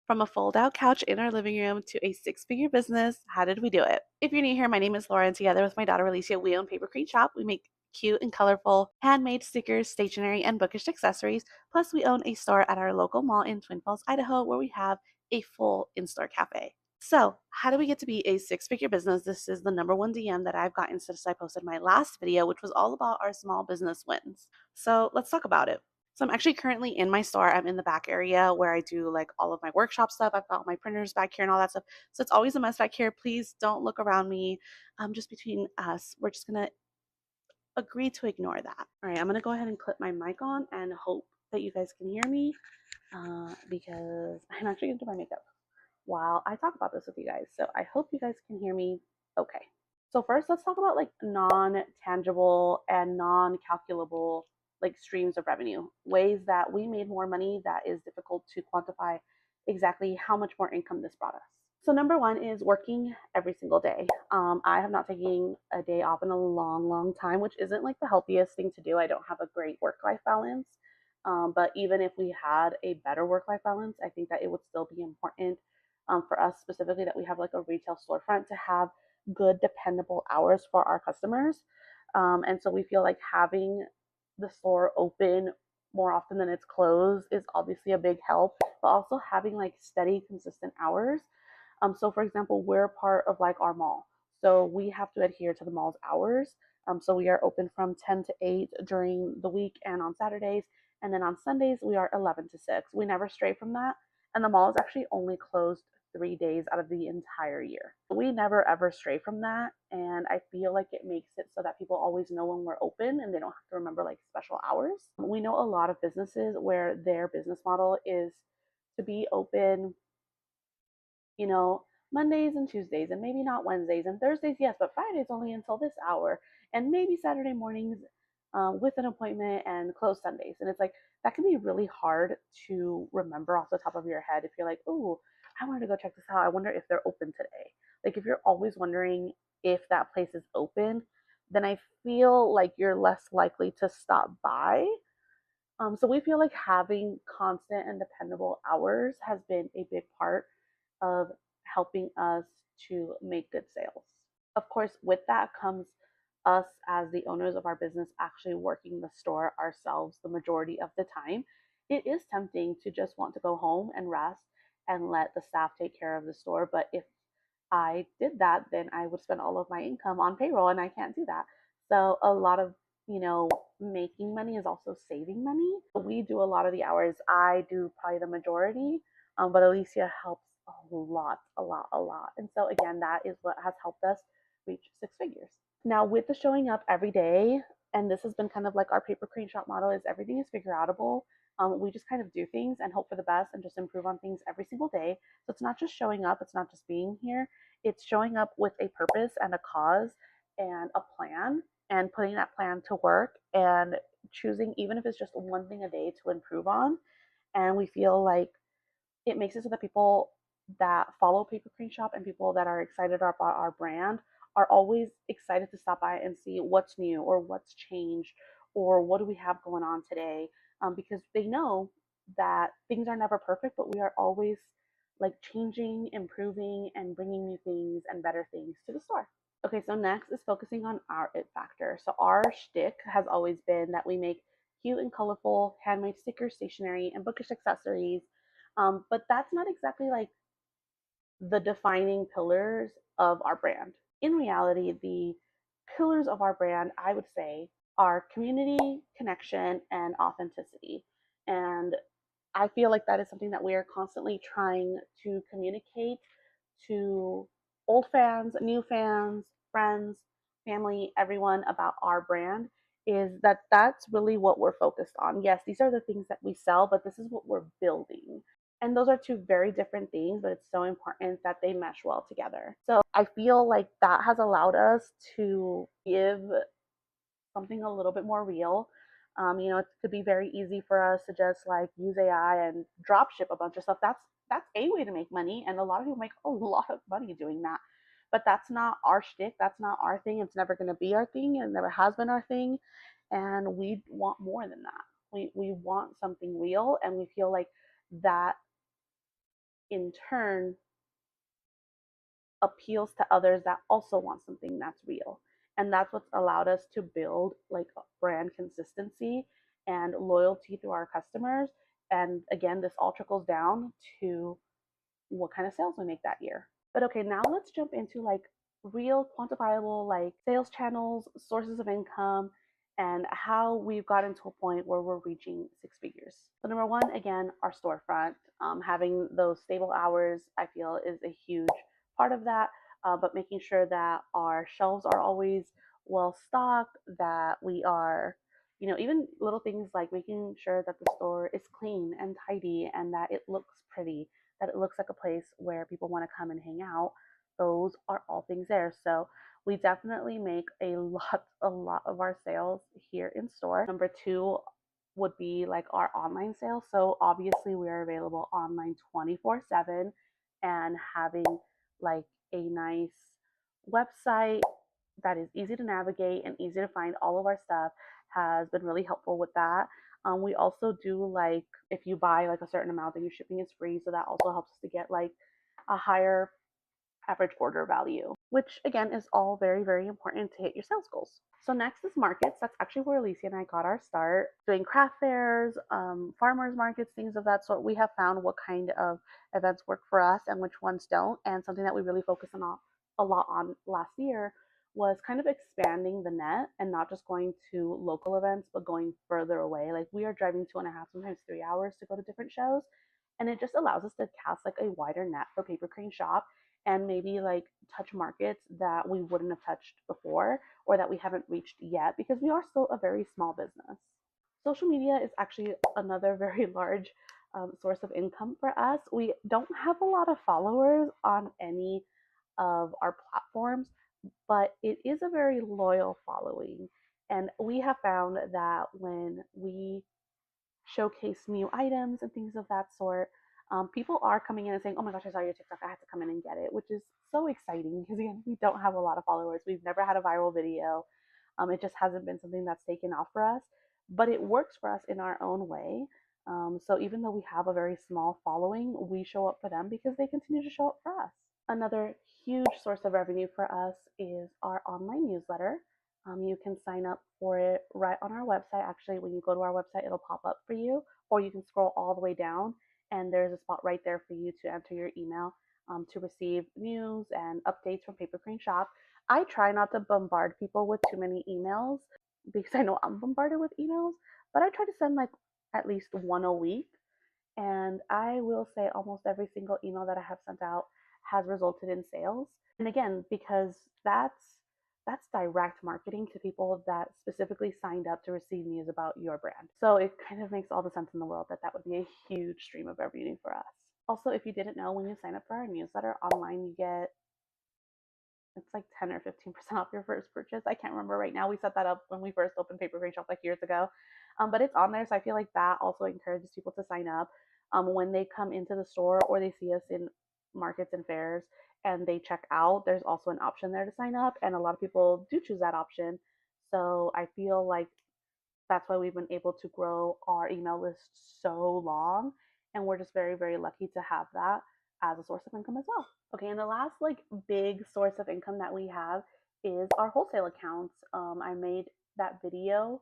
From a fold out couch in our living room to a six-figure business, how did we do it? If you're new here, my name is Laura, and together with my daughter Alicia, we own Paper Crate Shop. We make cute and colorful handmade stickers, stationery, and bookish accessories. Plus, we own a store at our local mall in Twin Falls, Idaho, where we have a full in-store cafe. So, how do we get to be a six-figure business? This is the number one DM that I've gotten since I posted my last video, which was all about our small business wins. So, let's talk about it. So I'm actually currently in my store. I'm in the back area where I do like all of my workshop stuff. I've got my printers back here and all that stuff. So it's always a mess back here. Please don't look around me. Just between us, we're just gonna agree to ignore that. All right, I'm gonna go ahead and clip my mic on and hope that you guys can hear me because I'm actually gonna do my makeup while I talk about this with you guys. So I hope you guys can hear me okay. So first, let's talk about like non-tangible and non-calculable like streams of revenue, ways that we made more money that is difficult to quantify exactly how much more income this brought us. So number one is working every single day. I have not taken a day off in a long, long time, which isn't like the healthiest thing to do. I don't have a great work-life balance. But even if we had a better work-life balance, I think that it would still be important for us specifically that we have like a retail storefront to have good, dependable hours for our customers. And so we feel like having the store open more often than it's closed is obviously a big help, but also having like steady, consistent hours. So for example, we're part of like our mall. So we have to adhere to the mall's hours. So we are open from 10 to 8 during the week and on Saturdays. And then on Sundays, we are 11 to 6. We never stray from that. And the mall is actually only closed 3 days out of the entire year. We never ever stray from that. And I feel like it makes it so that people always know when we're open and they don't have to remember like special hours. We know a lot of businesses where their business model is to be open, you know, Mondays and Tuesdays, and maybe not Wednesdays and Thursdays, yes, but Fridays only until this hour, and maybe Saturday mornings with an appointment and close Sundays. And it's like that can be really hard to remember off the top of your head if you're like, oh, I wanted to go check this out. I wonder if they're open today. Like if you're always wondering if that place is open, then I feel like you're less likely to stop by. So we feel like having constant and dependable hours has been a big part of helping us to make good sales. Of course, with that comes us as the owners of our business actually working the store ourselves the majority of the time. It is tempting to just want to go home and rest and let the staff take care of the store. But if I did that, then I would spend all of my income on payroll, and I can't do that. So a lot of, making money is also saving money. We do a lot of the hours. I do probably the majority, but Alicia helps a lot, a lot, a lot. And so again, that is what has helped us reach six figures. Now with the showing up every day, and this has been kind of like our paper crane shop model is everything is figure outable. We just kind of do things and hope for the best and just improve on things every single day. So it's not just showing up, it's not just being here, it's showing up with a purpose and a cause and a plan and putting that plan to work and choosing, even if it's just one thing a day to improve on. And we feel like it makes it so that people that follow Paper Crane Shop and people that are excited about our brand are always excited to stop by and see what's new or what's changed or what do we have going on today, because they know that things are never perfect, but we are always like changing, improving, and bringing new things and better things to the store. Okay, so next is focusing on our it factor. So our shtick has always been that we make cute and colorful handmade stickers, stationery, and bookish accessories. But that's not exactly like the defining pillars of our brand. In reality, the pillars of our brand, I would say, are community, connection, and authenticity. And I feel like that is something that we are constantly trying to communicate to old fans, new fans, friends, family, everyone about our brand is that that's really what we're focused on. Yes, these are the things that we sell, but this is what we're building. And those are two very different things, but it's so important that they mesh well together. So I feel like that has allowed us to give something a little bit more real. It could be very easy for us to just like use AI and drop ship a bunch of stuff. That's a way to make money, and a lot of people make a lot of money doing that. But that's not our shtick. That's not our thing. It's never going to be our thing. It never has been our thing, and we want more than that. We want something real, and we feel like that in turn appeals to others that also want something that's real. And that's what's allowed us to build like brand consistency and loyalty through our customers. And again, this all trickles down to what kind of sales we make that year. But okay, now let's jump into like real quantifiable like sales channels, sources of income, and how we've gotten to a point where we're reaching six figures. So number one, again, our storefront. Having those stable hours, I feel, is a huge part of that. But making sure that our shelves are always well stocked, that we are, even little things like making sure that the store is clean and tidy and that it looks pretty, that it looks like a place where people want to come and hang out. Those are all things there. So we definitely make a lot of our sales here in store. Number two would be like our online sales. So obviously we are available online 24/7, and having like a nice website that is easy to navigate and easy to find all of our stuff has been really helpful with that. We also do like if you buy like a certain amount, then your shipping is free, so that also helps us to get like a higher average order value, which again is all very, very important to hit your sales goals. So next is markets. That's actually where Alicia and I got our start doing craft fairs, farmers markets, things of that sort. We have found what kind of events work for us and which ones don't. And something that we really focused on a lot on last year was kind of expanding the net and not just going to local events, but going further away. Like we are driving 2.5, sometimes 3 hours to go to different shows. And it just allows us to cast like a wider net for Paper Crane Shop and maybe like touch markets that we wouldn't have touched before or that we haven't reached yet because we are still a very small business. Social media is actually another very large source of income for us. We don't have a lot of followers on any of our platforms, but it is a very loyal following. And we have found that when we showcase new items and things of that sort, people are coming in and saying, "Oh my gosh, I saw your TikTok. I had to come in and get it," which is so exciting because again, we don't have a lot of followers. We've never had a viral video. It just hasn't been something that's taken off for us, but it works for us in our own way. So even though we have a very small following, we show up for them because they continue to show up for us. Another huge source of revenue for us is our online newsletter. You can sign up for it right on our website. Actually, when you go to our website, it'll pop up for you, or you can scroll all the way down, and there's a spot right there for you to enter your email to receive news and updates from Paper Crane Shop. I try not to bombard people with too many emails because I know I'm bombarded with emails, but I try to send like at least one a week. And I will say almost every single email that I have sent out has resulted in sales. And again, because that's direct marketing to people that specifically signed up to receive news about your brand. So it kind of makes all the sense in the world that that would be a huge stream of revenue for us. Also, if you didn't know, when you sign up for our newsletter online, you get it's like 10 or 15% off your first purchase. I can't remember right now. We set that up when we first opened Paper Crane Shop like years ago. But it's on there. So I feel like that also encourages people to sign up when they come into the store or they see us in markets and fairs and they check out. There's also an option there to sign up. And a lot of people do choose that option. So I feel like that's why we've been able to grow our email list so long. And we're just very, very lucky to have that as a source of income as well. Okay, and the last like big source of income that we have is our wholesale accounts. I made that video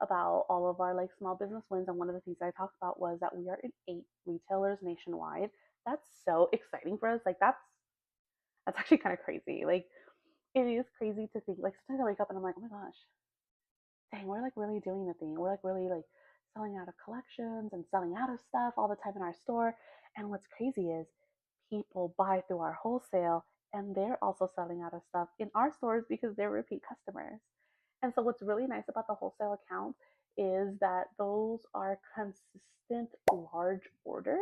about all of our like small business wins, and one of the things I talked about was that we are in 8 retailers nationwide. That's so exciting for us. Like that's actually kind of crazy. Like it is crazy to think. Like sometimes I wake up and I'm like, oh my gosh, dang, we're like really doing the thing. We're like really like selling out of collections and selling out of stuff all the time in our store. And what's crazy is people buy through our wholesale and they're also selling out of stuff in our stores because they're repeat customers. And so what's really nice about the wholesale accounts is that those are consistent large orders.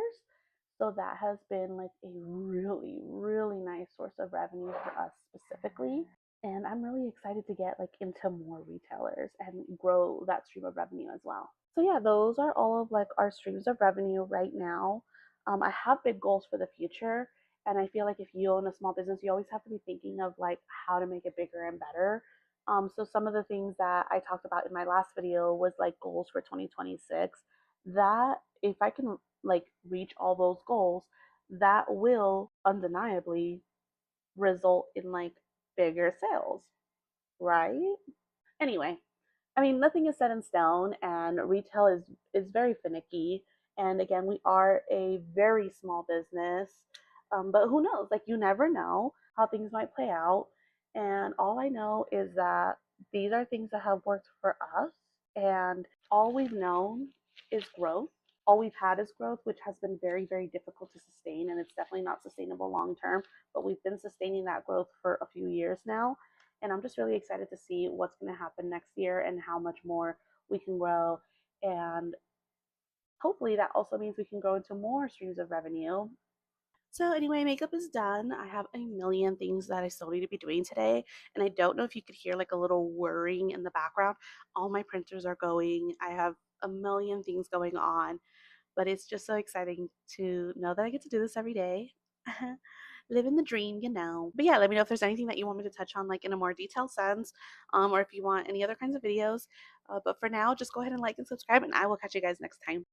So that has been like a really, really nice source of revenue for us specifically. And I'm really excited to get like into more retailers and grow that stream of revenue as well. So yeah, those are all of like our streams of revenue right now. I have big goals for the future, and I feel like if you own a small business, you always have to be thinking of like how to make it bigger and better. So some of the things that I talked about in my last video was like goals for 2026. That if I can like reach all those goals, that will undeniably result in like bigger sales, right? Anyway, I mean, nothing is set in stone, and retail is very finicky. And again, we are a very small business, but who knows? Like, you never know how things might play out. And all I know is that these are things that have worked for us, and all we've known is growth. All we've had is growth, which has been very, very difficult to sustain, and it's definitely not sustainable long term. But we've been sustaining that growth for a few years now, and I'm just really excited to see what's going to happen next year and how much more we can grow. And hopefully, that also means we can grow into more streams of revenue. So, anyway, makeup is done. I have a million things that I still need to be doing today. And I don't know if you could hear like a little whirring in the background. All my printers are going. I have a million things going on, but it's just so exciting to know that I get to do this every day. Living the dream, you know. But yeah, let me know if there's anything that you want me to touch on, like in a more detailed sense, or if you want any other kinds of videos. But for now, just go ahead and like and subscribe, and I will catch you guys next time.